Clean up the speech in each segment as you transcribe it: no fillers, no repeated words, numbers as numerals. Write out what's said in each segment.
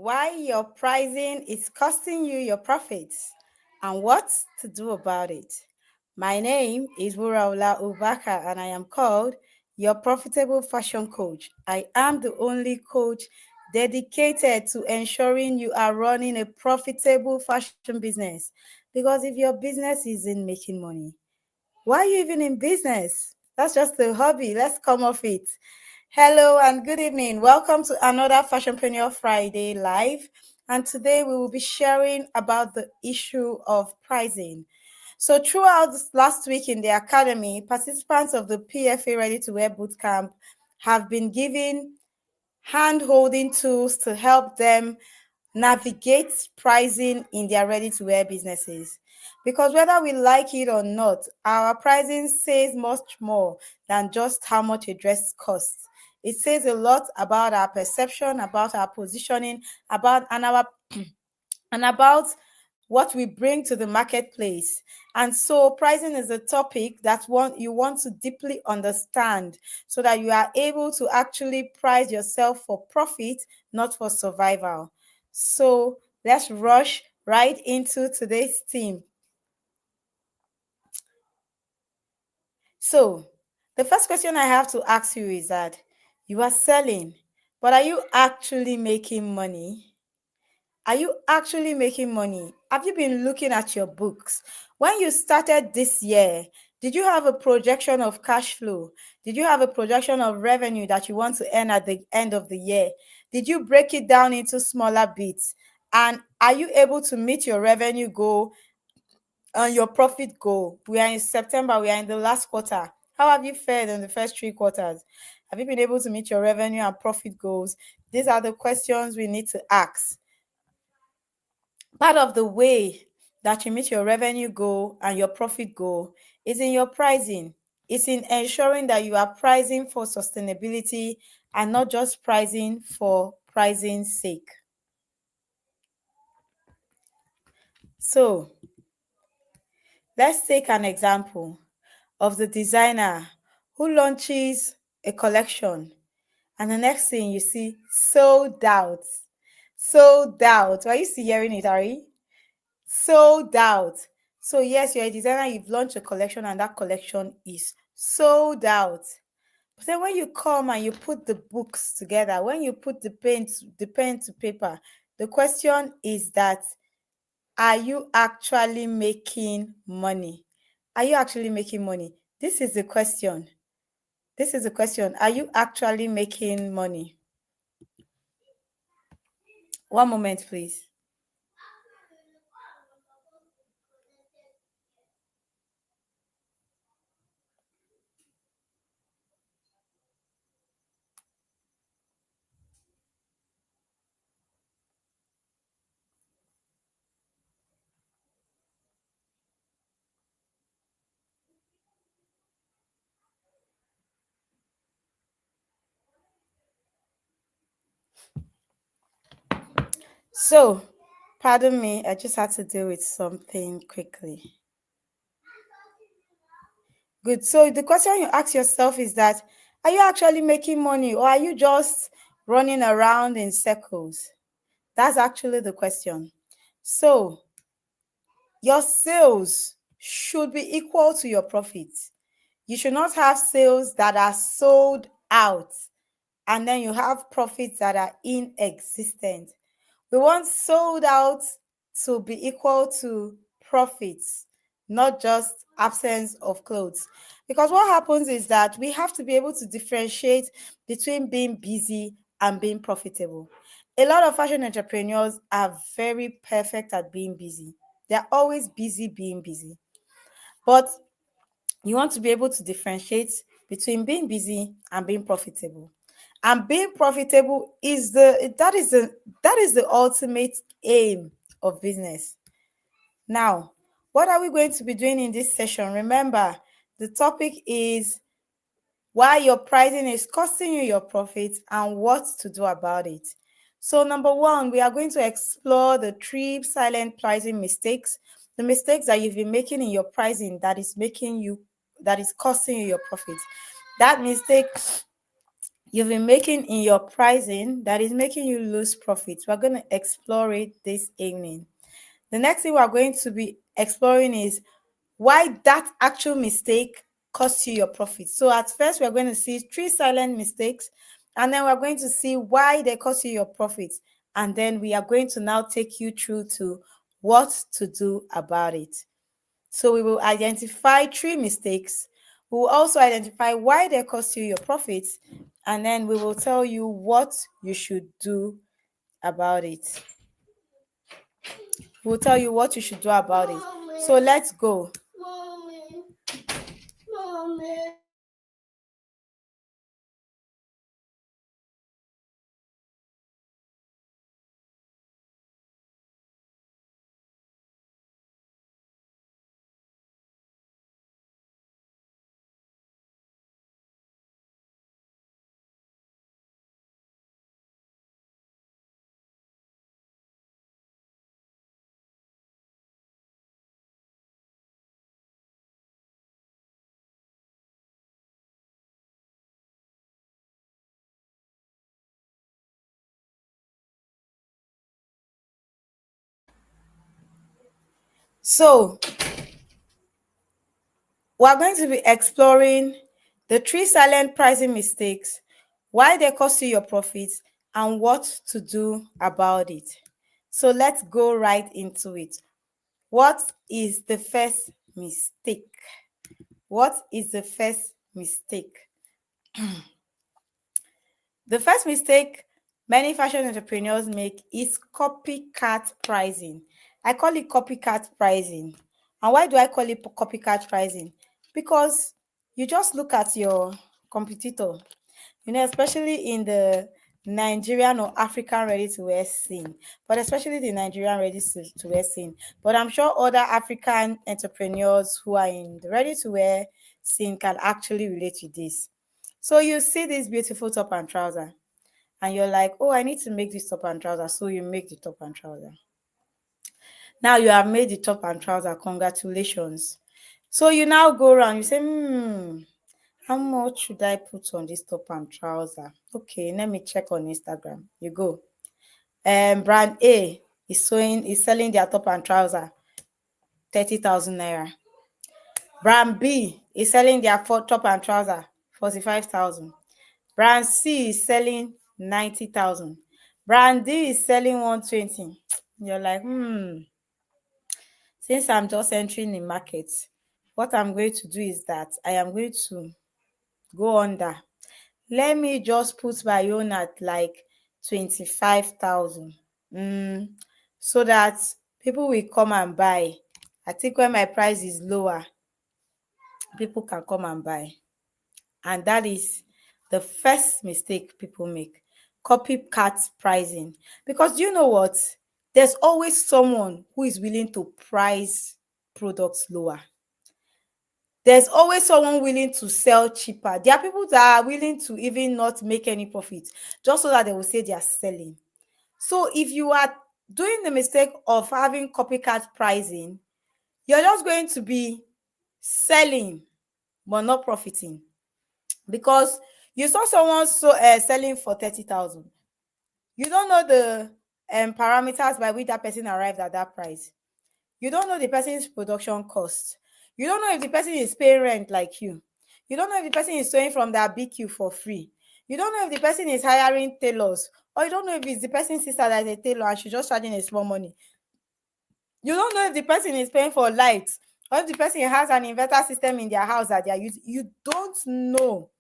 why your pricing is costing you your profits and what to do about it. My name is Wuraola Ubaka and I am called your profitable fashion coach. I am the only coach dedicated to ensuring you are running a profitable fashion business. Because if your business isn't making money, why are you even in business? That's just a hobby. Let's come off it. Hello and good evening. Welcome to another Fashionpreneur Friday live. And today we will be sharing about the issue of pricing. So throughout this last week in the academy, participants of the PFA Ready-to-Wear Bootcamp have been given hand-holding tools to help them navigate pricing in their ready-to-wear businesses. Because whether we like it or not, our pricing says much more than just how much a dress costs. It says a lot about our perception, about our positioning, and about what we bring to the marketplace. And so pricing is a topic that you want to deeply understand so that you are able to actually price yourself for profit, not for survival. So let's rush right into today's theme. So the first question I have to ask you is that you are selling, but are you actually making money? Are you actually making money? Have you been looking at your books? When you started this year, did you have a projection of cash flow? Did you have a projection of revenue that you want to earn at the end of the year? Did you break it down into smaller bits? And are you able to meet your revenue goal and your profit goal? We are in September, we are in the last quarter. How have you fared in the first 3 quarters? Have you been able to meet your revenue and profit goals? These are the questions we need to ask. Part of the way that you meet your revenue goal and your profit goal is in your pricing. It's in ensuring that you are pricing for sustainability and not just pricing for pricing's sake. So let's take an example of the designer who launches a collection and the next thing you see, sold out. Sold out. Are you still hearing it, Ari? Sold out. So yes, you're a designer, you've launched a collection and that collection is sold out. But then when you come and you put the books together, when you put the pen to paper, the question is that, are you actually making money? Are you actually making money? This is the question. This is the question. Are you actually making money? One moment, please. So, pardon me, I just had to deal with something quickly. Good. So the question you ask yourself is that, are you actually making money or are you just running around in circles? That's actually the question. So your sales should be equal to your profits. You should not have sales that are sold out and then you have profits that are inexistent. We want sold out to be equal to profits, not just absence of clothes. Because what happens is that we have to be able to differentiate between being busy and being profitable. A lot of fashion entrepreneurs are very perfect at being busy. They're always busy being busy. But you want to be able to differentiate between being busy and being profitable. And being profitable is the ultimate aim of business. Now, what are we going to be doing in this session? Remember, the topic is why your pricing is costing you your profits and what to do about it. So number one, we are going to explore the 3 silent pricing mistakes, the mistakes that you've been making in your pricing that is costing you your profits. That mistake you've been making in your pricing that is making you lose profits. We're going to explore it this evening. The next thing we're going to be exploring is why that actual mistake costs you your profit. So at first, we're going to see 3 silent mistakes, and then we're going to see why they cost you your profits. And then we are going to now take you through to what to do about it. So we will identify 3 mistakes. We will also identify why they cost you your profits, and then we will tell you what you should do about it. We'll tell you what you should do about it. So let's go. So we're going to be exploring the 3 silent pricing mistakes, why they cost you your profits, and what to do about it. So let's go right into it. What is the first mistake? What is the first mistake? The first mistake many fashion entrepreneurs make is copycat pricing. I call it copycat pricing. And why do I call it copycat pricing? Because you just look at your competitor, especially in the Nigerian or African ready-to-wear scene, but especially the Nigerian ready-to-wear scene. But I'm sure other African entrepreneurs who are in the ready-to-wear scene can actually relate to this. So you see this beautiful top and trouser, and you're like, oh, I need to make this top and trouser. So you make the top and trouser. Now you have made the top and trouser. Congratulations. So you now go around, you say, how much should I put on this top and trouser? Okay, let me check on Instagram. You go. Brand A is selling their top and trouser 30,000 naira. Brand B is selling their top and trouser 45,000. Brand C is selling 90,000. Brand D is selling 120. You're like, since I'm just entering the market, what I'm going to do is that I am going to go under. Let me just put my own at like 25,000. So that people will come and buy. I think when my price is lower, people can come and buy. And that is the first mistake people make, copycat pricing. Because do you know what? There's always someone who is willing to price products lower. There's always someone willing to sell cheaper. There are people that are willing to even not make any profit just so that they will say they are selling. So if you are doing the mistake of having copycat pricing, you're just going to be selling but not profiting, because you saw someone selling for 30,000. You don't know the parameters by which that person arrived at that price. You don't know the person's production cost. You don't know if the person is paying rent like you. You don't know if the person is sewing from their BQ for free. You don't know if the person is hiring tailors, or you don't know if it's the person's sister that is a tailor and she's just charging a small money. You don't know if the person is paying for lights, or if the person has an inverter system in their house that they are using. You don't know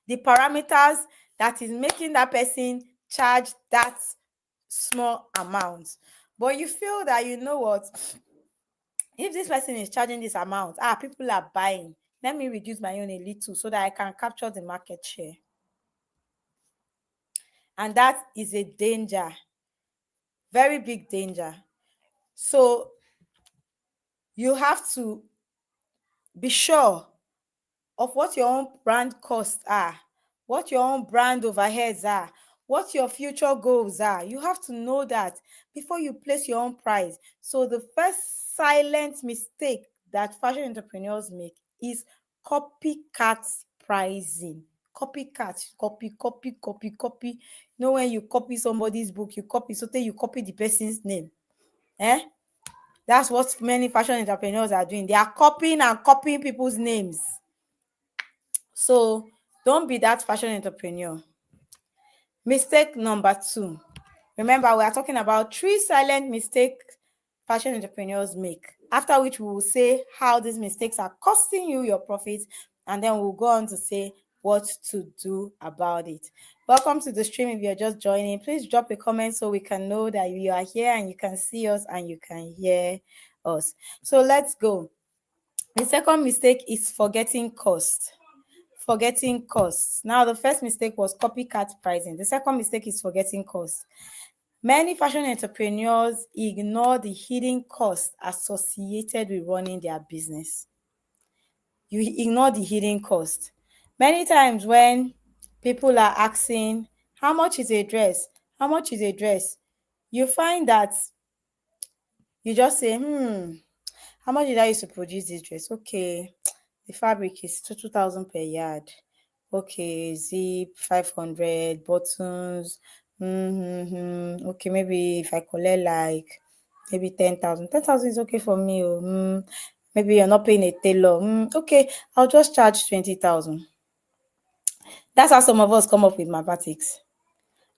the parameters that is making that person charge that small amount. But you feel that, you know what, if this person is charging this amount, people are buying, let me reduce my own a little so that I can capture the market share. And that is a danger, very big danger. So you have to be sure of what your own brand costs are, what your own brand overheads are, what your future goals are. You have to know that before you place your own price. So the first silent mistake that fashion entrepreneurs make is copycat pricing. Copycat, copy. You know, when you copy somebody's book, you copy, so you copy the person's name. That's what many fashion entrepreneurs are doing. They are copying people's names. So don't be that fashion entrepreneur. Mistake number 2. Remember, we are talking about 3 silent mistakes fashion entrepreneurs make, after which we will say how these mistakes are costing you your profits, and then we'll go on to say what to do about it. Welcome to the stream. If you're just joining, please drop a comment so we can know that you are here and you can see us and you can hear us. So let's go. The second mistake is forgetting cost. Forgetting costs. Now, the first mistake was copycat pricing. The second mistake is forgetting costs. Many fashion entrepreneurs ignore the hidden costs associated with running their business. You ignore the hidden cost. Many times when people are asking, how much is a dress? How much is a dress? You find that you just say, how much did I use to produce this dress? Okay, the fabric is 2,000 per yard. Okay, zip 500, buttons. Okay, maybe if I collect like maybe 10,000. 10,000 is okay for me. Maybe you're not paying a tailor. Okay, I'll just charge 20,000. That's how some of us come up with mathematics.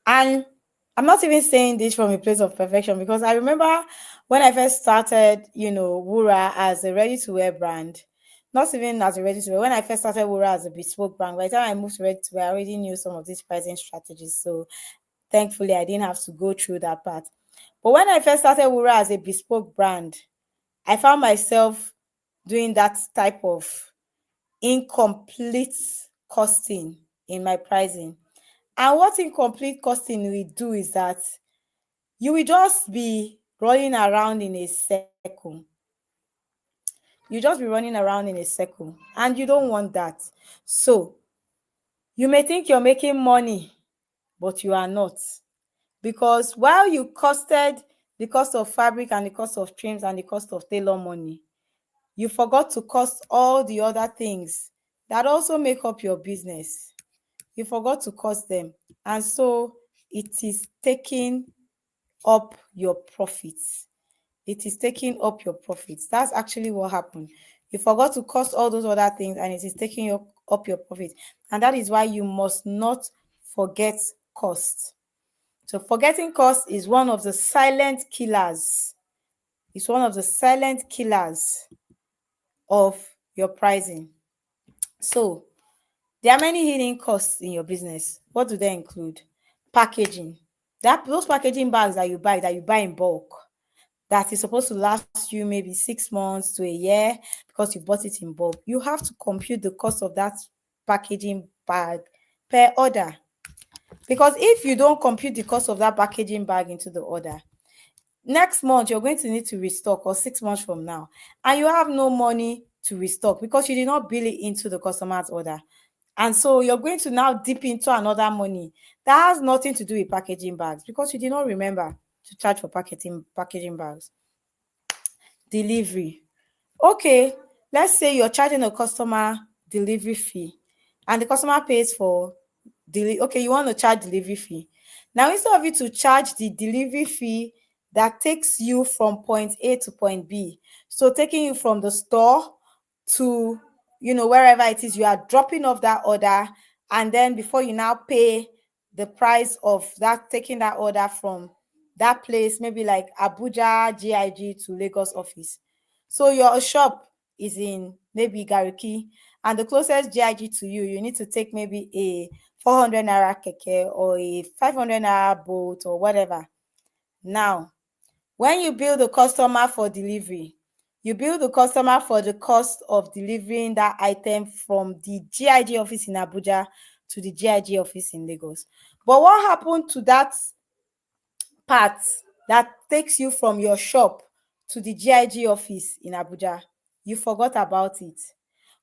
And I'm not even saying this from a place of perfection, because I remember when I first started, Wura as a ready-to-wear brand, not even as a ready-to-wear. When I first started Wura as a bespoke brand, by the time I moved to ready-to-wear, I already knew some of these pricing strategies. So thankfully, I didn't have to go through that part. But when I first started Wura as a bespoke brand, I found myself doing that type of incomplete costing in my pricing. And what incomplete costing will do is that you will just be running around in a circle. You just be running around in a circle, and you don't want that. So you may think you're making money, but you are not. Because while you costed the cost of fabric and the cost of trims and the cost of tailor money, you forgot to cost all the other things that also make up your business. You forgot to cost them. And so it is taking up your profits. It is taking up your profits. That's actually what happened. You forgot to cost all those other things, and it is taking up your profit. And that is why you must not forget cost. So forgetting cost is one of the silent killers. It's one of the silent killers of your pricing. So there are many hidden costs in your business. What do they include? Packaging. Those packaging bags that you buy in bulk, that is supposed to last you maybe 6 months to a year because you bought it in bulk. You have to compute the cost of that packaging bag per order. Because if you don't compute the cost of that packaging bag into the order, next month you're going to need to restock, or 6 months from now, and you have no money to restock because you did not bill it into the customer's order. And so you're going to now dip into another money that has nothing to do with packaging bags because you did not remember to charge for packaging bags. Delivery. Okay, let's say you're charging a customer delivery fee and the customer pays for okay, you want to charge delivery fee. Now, instead of you to charge the delivery fee that takes you from point A to point B, so taking you from the store to wherever it is you are dropping off that order, and then before you now pay the price of that, taking that order from that place, maybe like Abuja GIG to Lagos office. So your shop is in maybe Gariki, and the closest GIG to you need to take maybe a 400 naira keke or a 500 naira boat or whatever. Now, when you bill the customer for delivery, you bill the customer for the cost of delivering that item from the GIG office in Abuja to the GIG office in Lagos. But what happened to that part that takes you from your shop to the GIG office in Abuja? You forgot about it.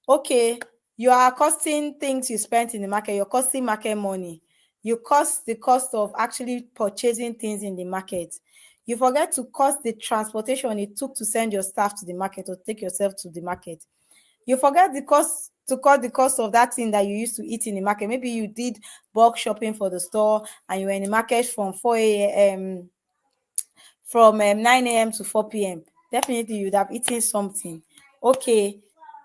Okay, you are costing things you spent in the market. You're costing market money. You cost the cost of actually purchasing things in the market. You forget to cost the transportation it took to send your staff to the market or take yourself to the market. You forget the cost to cut the cost of that thing that you used to eat in the market. Maybe you did bulk shopping for the store and you were in the market from 4 a.m. from 9 a.m. to 4 p.m. Definitely you'd have eaten something. Okay,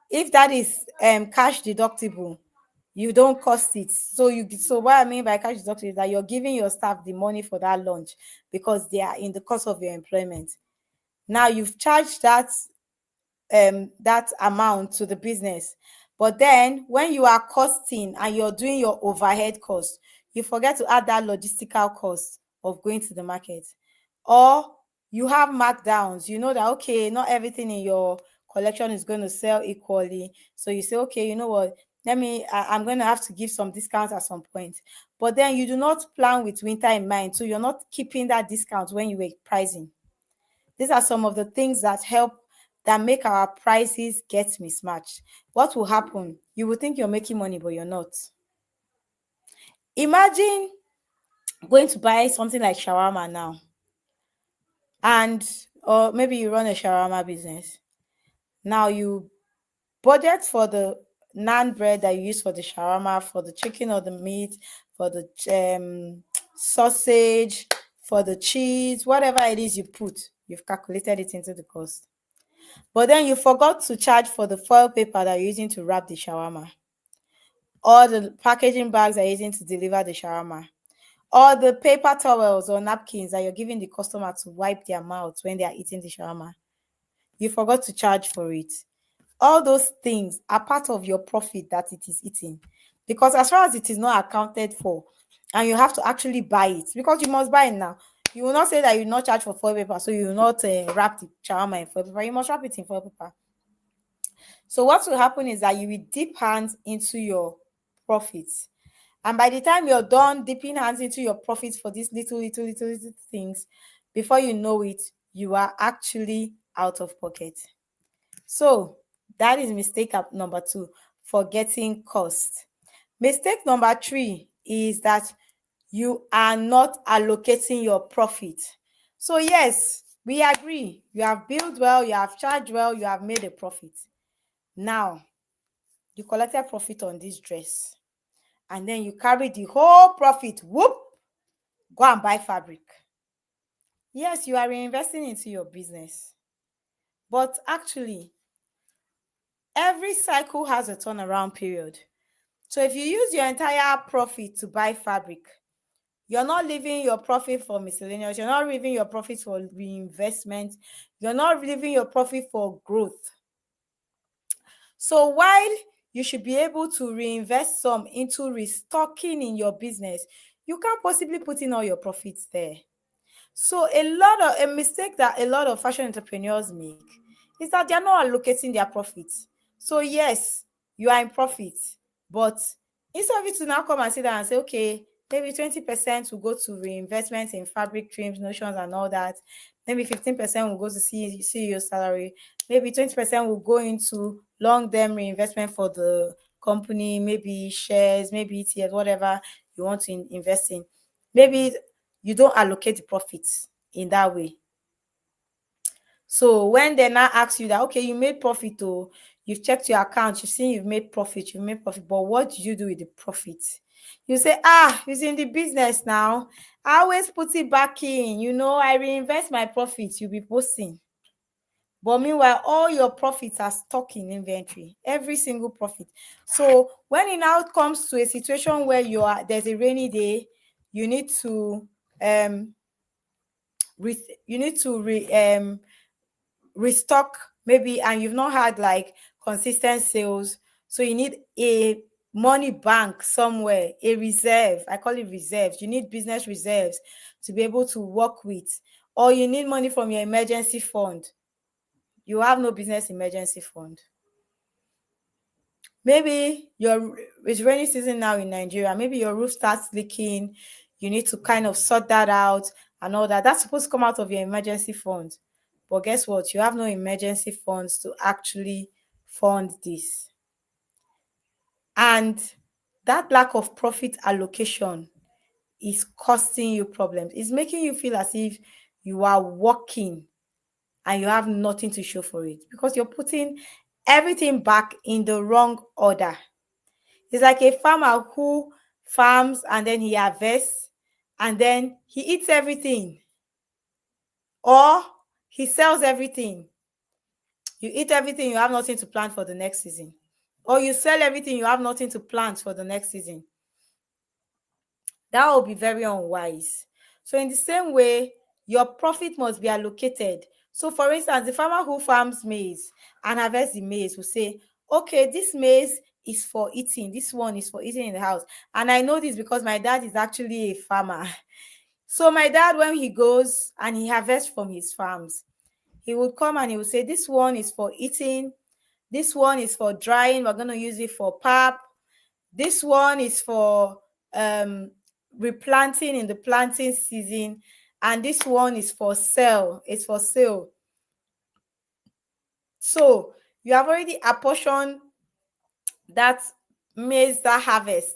if that is cash deductible, you don't cost it. So what I mean by cash deductible is that you're giving your staff the money for that lunch because they are in the course of your employment. Now you've charged that amount to the business. But then when you are costing and you're doing your overhead cost, you forget to add that logistical cost of going to the market. Or you have markdowns. You know that, okay, not everything in your collection is going to sell equally. So you say, okay, you know what? I'm going to have to give some discounts at some point. But then you do not plan with winter in mind. So you're not keeping that discount when you were pricing. These are some of the things that make our prices get mismatched. What will happen? You will think you're making money, but you're not. Imagine going to buy something like shawarma now, or maybe you run a shawarma business. Now you budget for the naan bread that you use for the shawarma, for the chicken or the meat, for the sausage, for the cheese, whatever it is you put, you've calculated it into the cost. But then you forgot to charge for the foil paper that you're using to wrap the shawarma, or the packaging bags that you're using to deliver the shawarma, or the paper towels or napkins that you're giving the customer to wipe their mouths when they are eating the shawarma. You forgot to charge for it. All those things are part of your profit that it is eating. Because as far as it is not accounted for, and you have to actually buy it, because you must buy it now. You will not say that you will not charge for foil paper, so you will not wrap the shawarma in foil paper. You must wrap it in foil paper. So what will happen is that you will dip hands into your profits. And by the time you're done dipping hands into your profits for these little things, before you know it, you are actually out of pocket. So that is mistake number 2, forgetting cost. Mistake number 3 is that you are not allocating your profit. So yes, we agree. You have billed well, you have charged well, you have made a profit. Now, you collected profit on this dress, and then you carry the whole profit, whoop, go and buy fabric. Yes, you are reinvesting into your business, but actually, every cycle has a turnaround period. So if you use your entire profit to buy fabric, you're not leaving your profit for miscellaneous, you're not leaving your profit for reinvestment, you're not leaving your profit for growth. So while you should be able to reinvest some into restocking in your business, you can't possibly put in all your profits there. So a mistake that a lot of fashion entrepreneurs make is that they're not allocating their profits. So yes, you are in profit, but instead of you to now come and sit down and say, okay, maybe 20% will go to reinvestment in fabric trims, notions, and all that. Maybe 15% will go to CEO salary. Maybe 20% will go into long-term reinvestment for the company, maybe shares, maybe ETFs, whatever you want to invest in. Maybe you don't allocate the profits in that way. So when they now ask you that, okay, you made profit, oh, you've checked your account, you've seen you've made profit, but what did you do with the profit? You say, it's in the business now. I always put it back in, I reinvest my profits, you'll be posting. But meanwhile, all your profits are stuck in inventory, every single profit. So when it now comes to a situation where there's a rainy day, you need to restock maybe, and you've not had like consistent sales, so you need a money bank somewhere, a reserve. I call it reserves. You need business reserves to be able to work with, or you need money from your emergency fund. You have no business emergency fund. Maybe it's rainy season now in Nigeria. Maybe your roof starts leaking. You need to kind of sort that out and all that. That's supposed to come out of your emergency fund. But guess what? You have no emergency funds to actually fund this. And that lack of profit allocation is costing you problems. It's making you feel as if you are working and you have nothing to show for it, because you're putting everything back in the wrong order. It's like a farmer who farms and then he harvests and then he eats everything, or he sells everything. You eat everything, you have nothing to plant for the next season. Or you sell everything, you have nothing to plant for the next season. That will be very unwise. So in the same way, your profit must be allocated. So for instance, the farmer who farms maize and harvests the maize will say, okay, this maize is for eating. This one is for eating in the house. And I know this because my dad is actually a farmer. So my dad, when he goes and he harvests from his farms, he would come and he would say, this one is for eating. This one is for drying. We're going to use it for pap. This one is for replanting in the planting season. And this one is for sale. It's for sale. So you have already apportioned that maize, that harvest,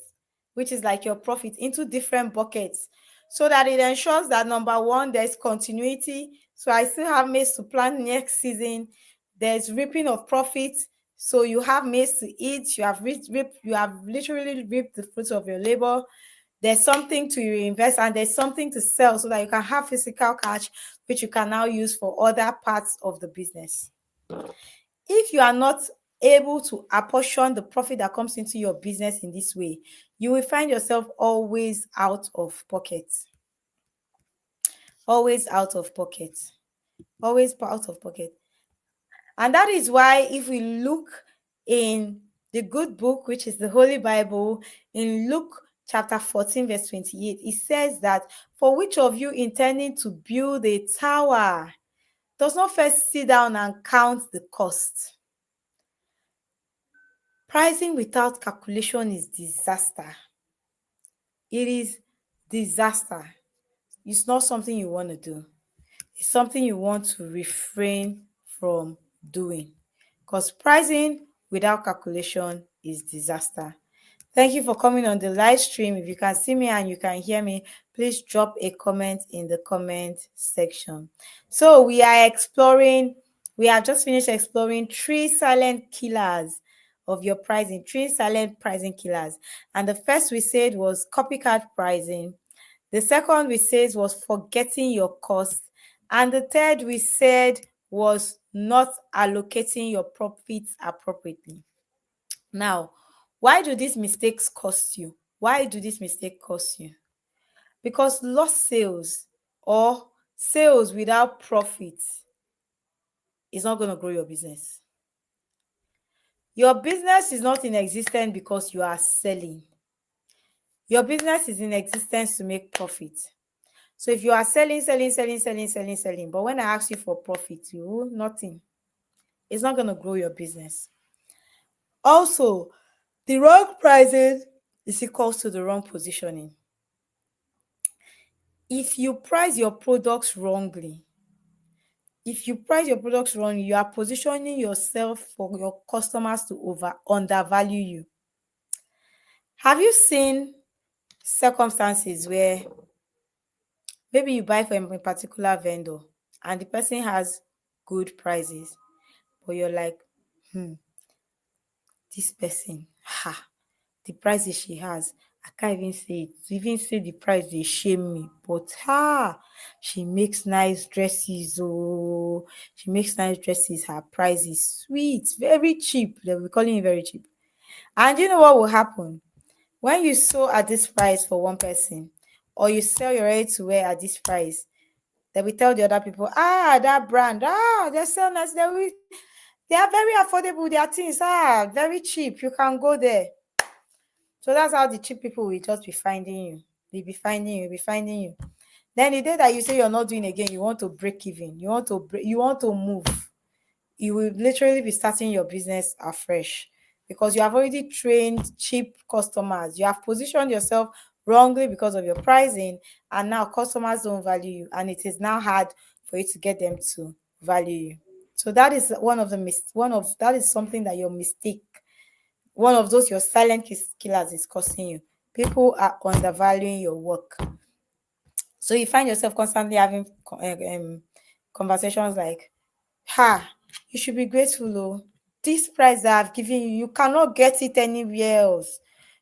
which is like your profit, into different buckets, so that it ensures that number one, there's continuity. So I still have maize to plant next season. There's reaping of profit. So you have maize to eat. You have you have literally reaped the fruits of your labor. There's something to reinvest and there's something to sell so that you can have physical cash, which you can now use for other parts of the business. If you are not able to apportion the profit that comes into your business in this way, you will find yourself always out of pocket. Always out of pocket. Always out of pocket. And that is why if we look in the good book, which is the Holy Bible, in Luke chapter 14, verse 28, it says that, for which of you intending to build a tower does not first sit down and count the cost? Pricing without calculation is disaster. It is disaster. It's not something you want to do. It's something you want to refrain from doing, because pricing without calculation is disaster. Thank you for coming on the live stream. If you can see me and you can hear me, please drop a comment in the comment section. So we have just finished exploring 3 silent killers of your pricing, 3 silent pricing killers. And the first we said was copycat pricing. The second we said was forgetting your cost. And the third we said was not allocating your profits appropriately. Now, why do these mistakes cost you? Why do these mistakes cost you? Because lost sales or sales without profit is not going to grow your business. Your business is not in existence because you are selling. Your business is in existence to make profit. So if you are selling, but when I ask you for profit, you nothing. It's not going to grow your business. Also, the wrong pricing is equals to the wrong positioning. If you price your products wrongly, you are positioning yourself for your customers to undervalue you. Have you seen circumstances where maybe you buy from a particular vendor and the person has good prices, but you're like, this person, the prices she has, I can't even say it. To even say the price, they shame me. But she makes nice dresses. Oh, she makes nice dresses. Her price is sweet, very cheap. They'll be calling it very cheap. And you know what will happen? When you sew at this price for one person, or you sell your ready-to-wear at this price, they will tell the other people, that brand, they're so nice. They are very affordable. Their things are very cheap. You can go there. So that's how the cheap people will just be finding you. They'll be finding you. Then the day that you say you're not doing again, you want to break even. You want to move. You will literally be starting your business afresh because you have already trained cheap customers. You have positioned yourself wrongly because of your pricing, and now customers don't value you, and it is now hard for you to get them to value you. So that is that is something that your mistake, one of those your silent killers is costing you. People are undervaluing your work. So you find yourself constantly having conversations like, you should be grateful, oh. this price that I've given you, you cannot get it anywhere else.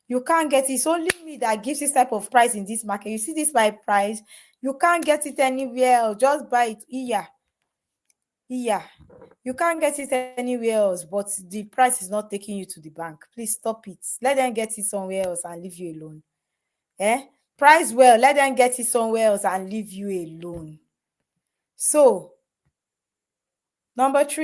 You can't get it. It's only me that gives this type of price in this market. You see this my price, you can't get it anywhere else. Just buy it. Yeah, you can't get it anywhere else, but the price is not taking you to the bank. Please stop it. Let them get it somewhere else and leave you alone. Price well, let them get it somewhere else and leave you alone. So what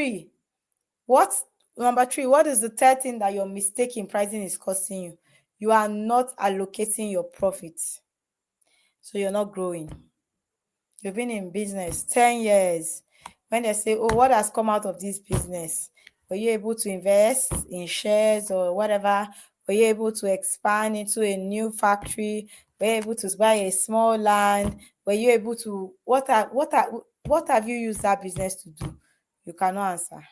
what is the third thing that your mistake in pricing is costing you? You are not allocating your profits, so you're not growing. You've been in business 10 years. When they say, oh, what has come out of this business? Were you able to invest in shares or whatever? Were you able to expand into a new factory? Were you able to buy a small land? Were you able to, what have you used that business to do? You cannot answer.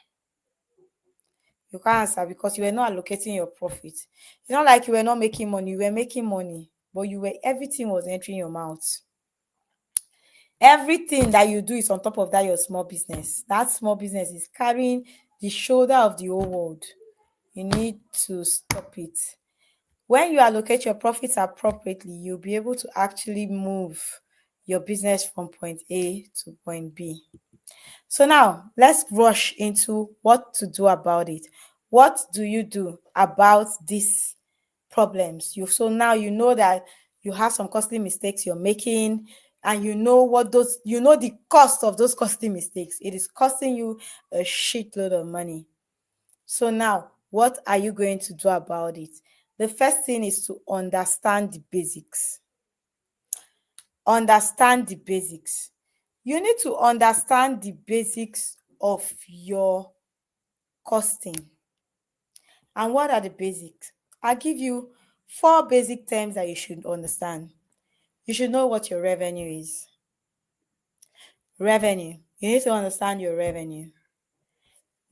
You can't answer because you were not allocating your profit. It's not like you were not making money. You were making money, but everything was entering your mouth. Everything that you do is on top of that your small business. That small business is carrying the shoulder of the whole world. You need to stop it. When you allocate your profits appropriately, you'll be able to actually move your business from point A to point B. So now let's rush into what to do about it. What do you do about these problems? So now you know that you have some costly mistakes you're making, and you know the cost of those costly mistakes. It is costing you a shitload of money. So now, what are you going to do about it? The first thing is to understand the basics. Understand the basics. You need to understand the basics of your costing. And what are the basics? I'll give you 4 basic terms that you should understand. You should know what your revenue is. Revenue. You need to understand your revenue.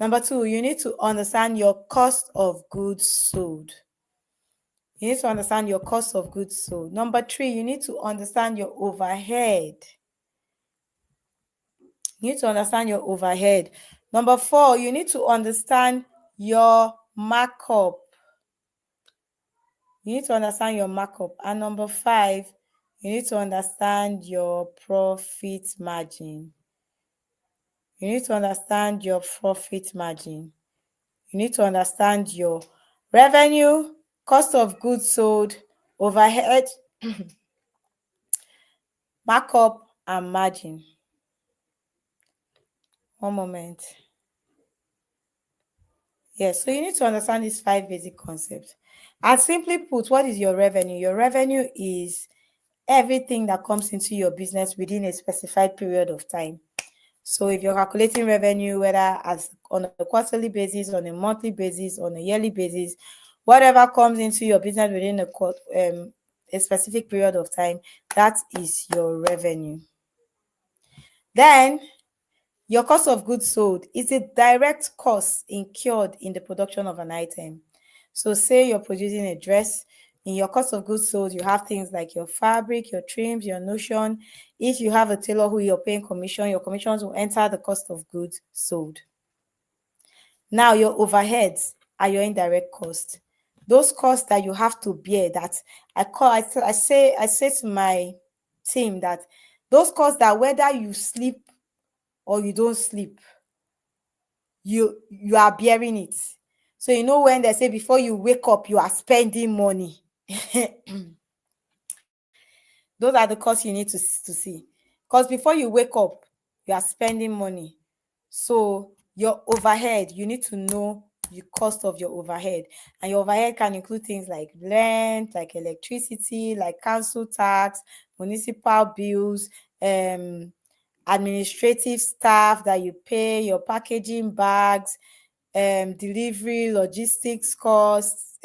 Number 2, you need to understand your cost of goods sold. You need to understand your cost of goods sold. Number 3, you need to understand your overhead. You need to understand your overhead. Number 4, you need to understand your markup. You need to understand your markup. And number 5, you need to understand your profit margin. You need to understand your profit margin. You need to understand your revenue, cost of goods sold, overhead, markup, and margin. One moment. Yes, so you need to understand these 5 basic concepts. And simply put, what is your revenue? Your revenue is everything that comes into your business within a specified period of time. So if you're calculating revenue, whether as on a quarterly basis, on a monthly basis, on a yearly basis, whatever comes into your business within a specific period of time, that is your revenue. Then your cost of goods sold is a direct cost incurred in the production of an item. So say you're producing a dress, in your cost of goods sold, you have things like your fabric, your trims, your notion. If you have a tailor who you're paying commission, your commissions will enter the cost of goods sold. Now, your overheads are your indirect cost. Those costs that you have to bear, that I say to my team that those costs that whether you sleep or you don't sleep, you are bearing it. So you know when they say before you wake up, you are spending money. Those are the costs you need to see. Because before you wake up, you are spending money. So your overhead, you need to know the cost of your overhead. And your overhead can include things like rent, like electricity, like council tax, municipal bills, administrative staff that you pay, your packaging bags, delivery, logistics costs,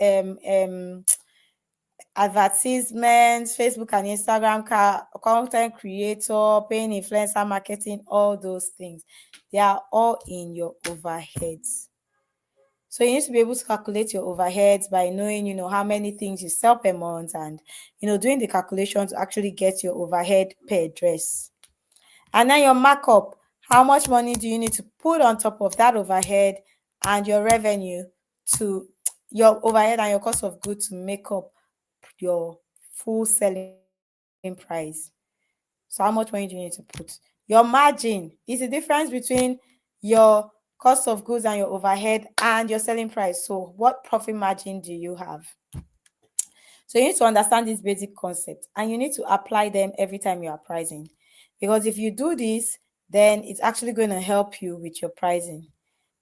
advertisements, Facebook and Instagram content creator, paying influencer marketing, all those things. They are all in your overheads. So you need to be able to calculate your overheads by knowing, how many things you sell per month and, doing the calculation to actually get your overhead per dress. And then your markup, how much money do you need to put on top of that overhead and your revenue to your overhead and your cost of goods to make up your full selling price. So how much money do you need to put? Your margin is the difference between your cost of goods and your overhead and your selling price. So what profit margin do you have? So you need to understand these basic concepts and you need to apply them every time you are pricing. Because if you do this, then it's actually going to help you with your pricing.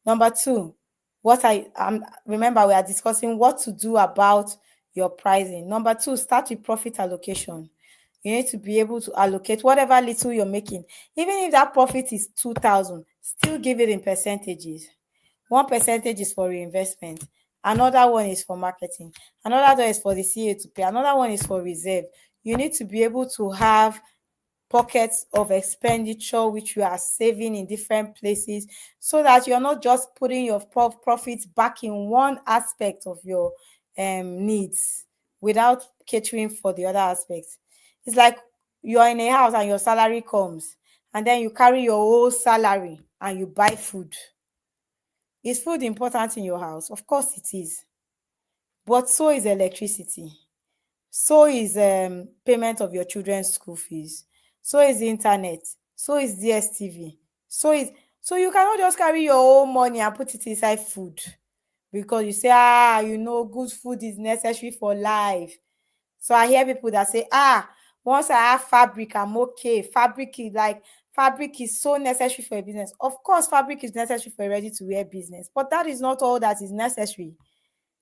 Number two, remember we are discussing what to do about your pricing. Number two, start with profit allocation. You need to be able to allocate whatever little you're making. Even if that profit is 2,000, still give it in percentages. One percentage is for reinvestment, another one is for marketing, another one is for the CA to pay, another one is for reserve. You need to be able to have pockets of expenditure which you are saving in different places so that you're not just putting your profits back in one aspect of your needs without catering for the other aspects. It's like you're in a house and your salary comes and then you carry your whole salary and you buy food. Is food important in your house? Of course it is. But so is electricity. So is payment of your children's school fees. So is the internet. So is DSTV. So you cannot just carry your own money and put it inside food because you say, good food is necessary for life. So I hear people that say, once I have fabric, I'm okay. Fabric is so necessary for a business. Of course, fabric is necessary for a ready-to-wear business, but that is not all that is necessary.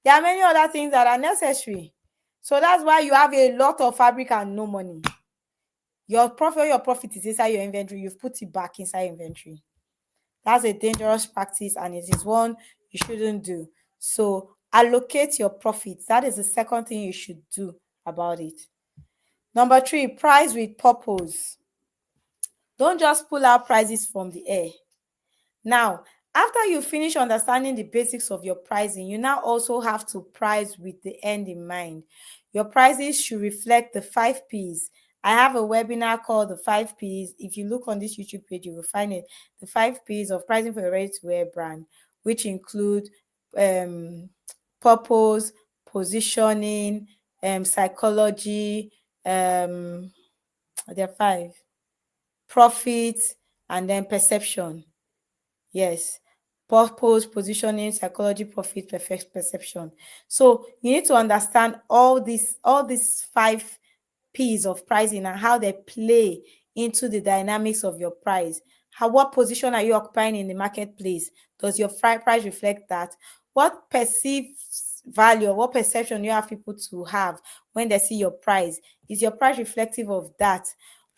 There are many other things that are necessary. So that's why you have a lot of fabric and no money. Your profit is inside your inventory. You've put it back inside inventory. That's a dangerous practice and it is one you shouldn't do. So allocate your profits. That is the second thing you should do about it. Number three, price with purpose. Don't just pull out prices from the air. Now, after you finish understanding the basics of your pricing, you now also have to price with the end in mind. Your prices should reflect the 5 Ps. I have a webinar called the 5 Ps. If you look on this YouTube page, you will find it. The 5 Ps of pricing for a ready-to-wear brand, which include purpose, positioning, psychology, there are 5. Profit, and then perception. Yes. Purpose, positioning, psychology, profit, perfect perception. So you need to understand all these 5 P's of pricing and how they play into the dynamics of your price. What position are you occupying in the marketplace? Does your price reflect that? What perceived value or what perception you have people to have when they see your price? Is your price reflective of that?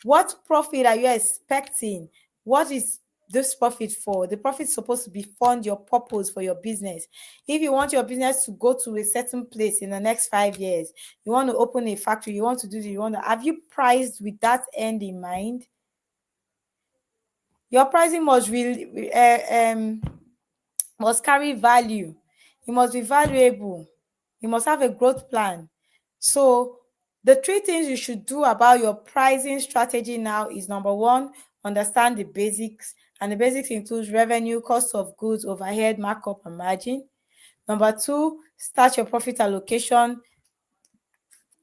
What profit are you expecting? What is this profit for? The profit is supposed to be fund your purpose for your business. If you want your business to go to a certain place in the next 5 years, you want to open a factory, you want to do this, have you priced with that end in mind? Your pricing must really must carry value. It must be valuable. You must have a growth plan. So the 3 things you should do about your pricing strategy now is number 1, understand the basics. And the basics includes revenue, cost of goods, overhead, markup, and margin. Number 2, start your profit allocation.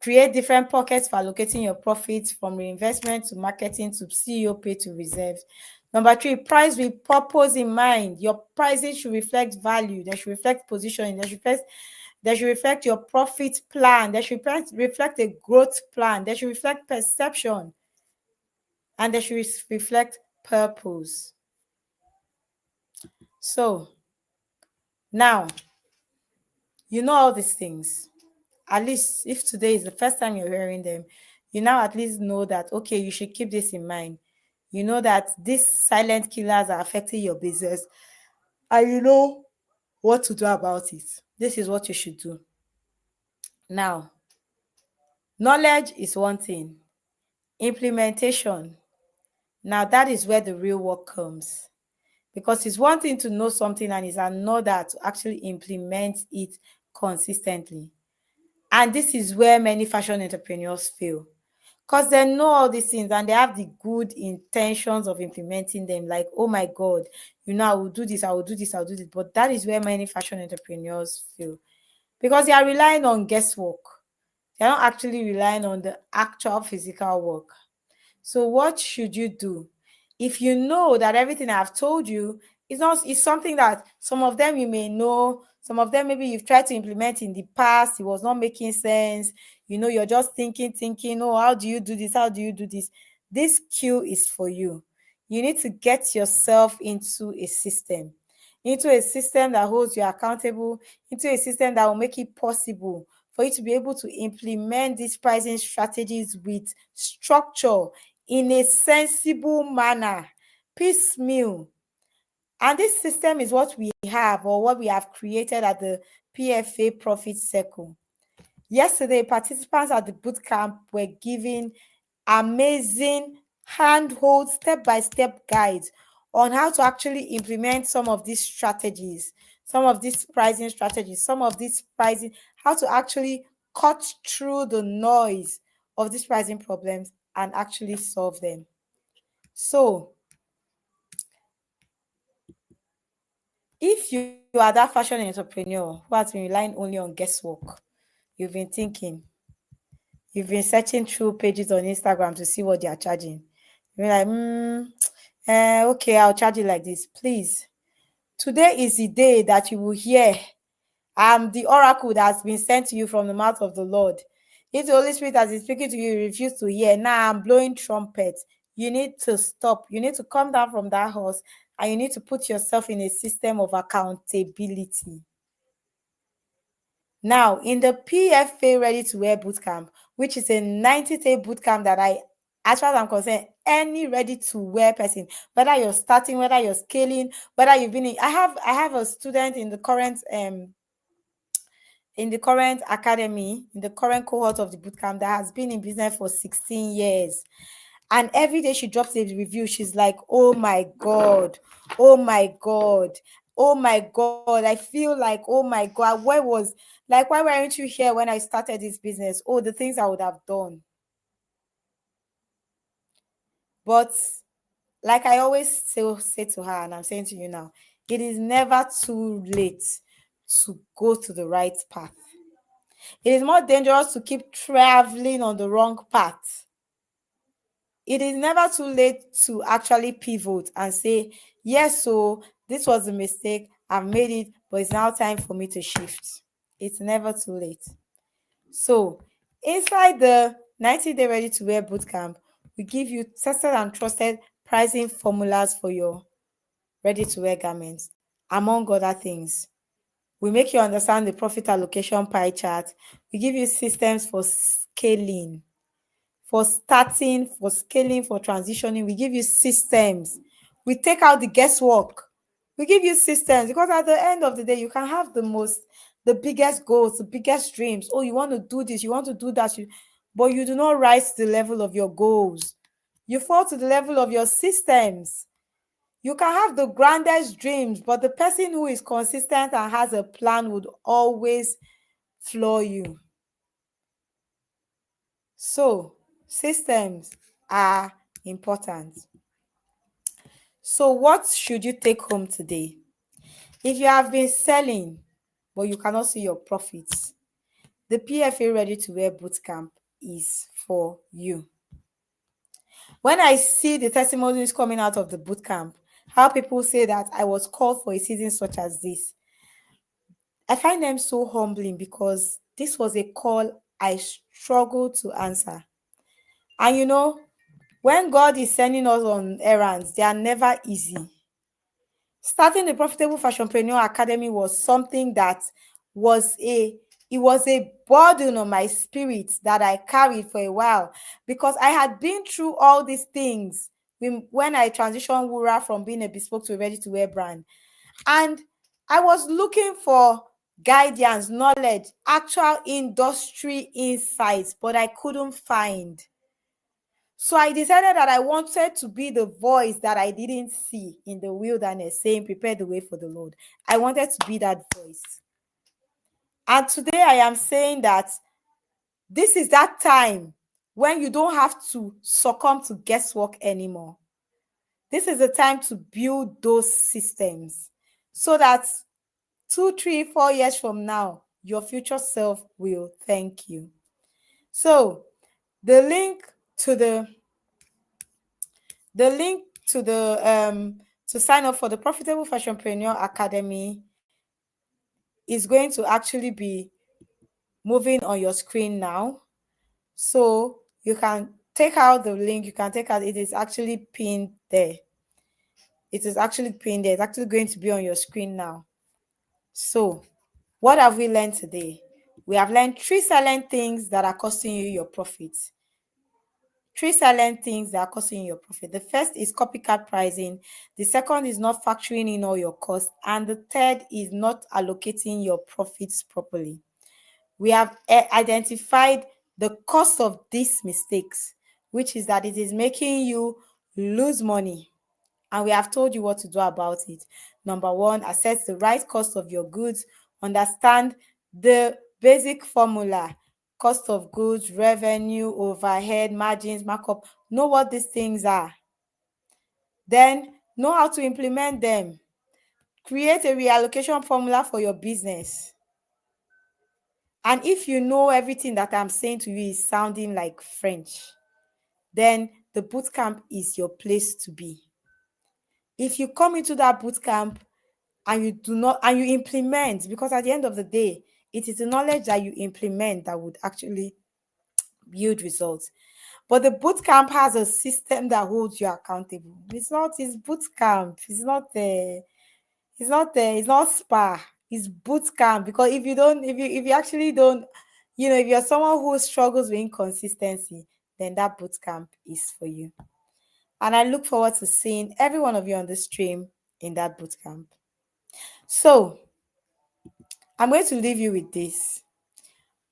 Create different pockets for allocating your profits from reinvestment to marketing to CEO pay to reserve. Number 3, price with purpose in mind. Your pricing should reflect value. They should reflect positioning. They should reflect your profit plan. They should reflect a growth plan. They should reflect perception. And they should reflect purpose. So, now, you know all these things. At least if today is the first time you're hearing them, you now at least know that, okay, you should keep this in mind. You know that these silent killers are affecting your business and you know what to do about it. This is what you should do. Now, knowledge is one thing. Implementation. Now, that is where the real work comes. Because it's one thing to know something and it's another to actually implement it consistently. And this is where many fashion entrepreneurs fail. because they know all these things and they have the good intentions of implementing them. Like, oh my God, I will do this, I will do this, I'll do this. But that is where many fashion entrepreneurs fail, because they are relying on guesswork. They're not actually relying on the actual physical work. So what should you do? If you know that everything I've told you is not is something that some of them you may know, some of them maybe you've tried to implement in the past, it was not making sense. You're just thinking, oh, how do you do this? How do you do this? This cue is for you. You need to get yourself into a system that holds you accountable, into a system that will make it possible for you to be able to implement these pricing strategies with structure in a sensible manner, piecemeal. And this system is what we have, or what we have created at the PFA Profit Circle. Yesterday, participants at the bootcamp were given amazing handhold step-by-step guides on how to actually implement some of these strategies, some of these pricing strategies, some of these pricing, how to actually cut through the noise of these pricing problems and actually solve them. So if you are that fashion entrepreneur who has been relying only on guesswork, you've been thinking, you've been searching through pages on Instagram to see what they are charging. You're like, okay, I'll charge you like this. Please, today is the day that you will hear the oracle that has been sent to you from the mouth of the Lord. If the Holy Spirit has been speaking to you, you refuse to hear. Now I'm blowing trumpets. You need to stop. You need to come down from that horse and you need to put yourself in a system of accountability. Now, in the PFA Ready-to-Wear Bootcamp, which is a 90-day bootcamp that as far as I'm concerned, any ready-to-wear person, whether you're starting, whether you're scaling, whether you've been in, I have a student in the current academy, in the current cohort of the bootcamp, that has been in business for 16 years. And every day she drops a review, she's like, oh my God, oh my God, oh my God. I feel like, oh my God, why weren't you here when I started this business? Oh, the things I would have done. But like I always say to her, and I'm saying to you now, it is never too late to go to the right path. It is more dangerous to keep traveling on the wrong path. It is never too late to actually pivot and say, yes, so this was a mistake, I've made it, but it's now time for me to shift. It's never too late. So inside the 90-day ready-to-wear bootcamp, we give you tested and trusted pricing formulas for your ready-to-wear garments, among other things. We make you understand the profit allocation pie chart. We give you systems for scaling, for starting, for scaling, for transitioning. We give you systems. We take out the guesswork. We give you systems, because at the end of the day, you can have the biggest goals, the biggest dreams. Oh, you want to do this, you want to do that, but you do not rise to the level of your goals. You fall to the level of your systems. You can have the grandest dreams, but the person who is consistent and has a plan would always floor you. So, systems are important. So, what should you take home today? If you have been selling, but you cannot see your profits, the PFA Ready-to-Wear Bootcamp is for you. When I see the testimonies coming out of the bootcamp, how people say that I was called for a season such as this, I find them so humbling, because this was a call I struggled to answer. And when God is sending us on errands, they are never easy. Starting the Profitable Fashionpreneur Academy was something that was a burden on my spirit that I carried for a while, because I had been through all these things when I transitioned Wura from being a bespoke to a ready-to-wear brand. And I was looking for guidance, knowledge, actual industry insights, but I couldn't find. So I decided that I wanted to be the voice that I didn't see in the wilderness, saying, prepare the way for the Lord. I wanted to be that voice. And today I am saying that this is that time when you don't have to succumb to guesswork anymore. This is the time to build those systems so that 2, 3, 4 years from now, your future self will thank you. So the link to the to sign up for the Profitable Fashionpreneur Academy is going to actually be moving on your screen now. So you can take out the link, it is actually pinned there. It is actually pinned there. It's actually going to be on your screen now. So what have we learned today? We have learned 3 silent things that are costing you your profits. 3 silent things that are costing you your profit. The first is copycat pricing. The second is not factoring in all your costs. And the third is not allocating your profits properly. We have identified the cost of these mistakes, which is that it is making you lose money. And we have told you what to do about it. Number 1, assess the right cost of your goods. Understand the basic formula: cost of goods, revenue, overhead, margins, markup. Know what these things are. Then know how to implement them. Create a reallocation formula for your business. And if you know everything that I'm saying to you is sounding like French, then the bootcamp is your place to be. If you come into that bootcamp and you implement, because at the end of the day, it is the knowledge that you implement that would actually yield results. But the bootcamp has a system that holds you accountable. It's bootcamp. It's not spa. It's bootcamp. Because if you actually don't, if you're someone who struggles with inconsistency, then that bootcamp is for you. And I look forward to seeing every one of you on the stream in that bootcamp. So I'm going to leave you with this.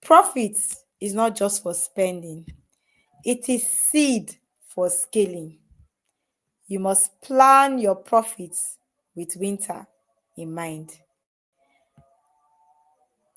Profit is not just for spending. It is seed for scaling. You must plan your profits with winter in mind.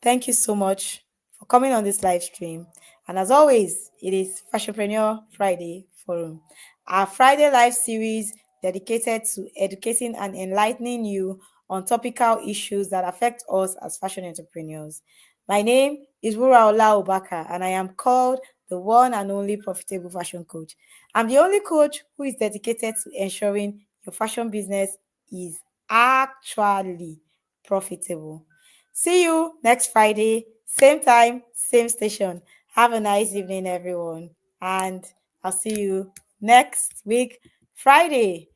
Thank you so much for coming on this live stream. And as always, it is Fashionpreneur Friday Forum, our Friday live series dedicated to educating and enlightening you on topical issues that affect us as fashion entrepreneurs. My name is Wura Ola Obaka, and I am called the one and only profitable fashion coach. I'm the only coach who is dedicated to ensuring your fashion business is actually profitable. See you next Friday, same time, same station. Have a nice evening, everyone. And I'll see you next week, Friday.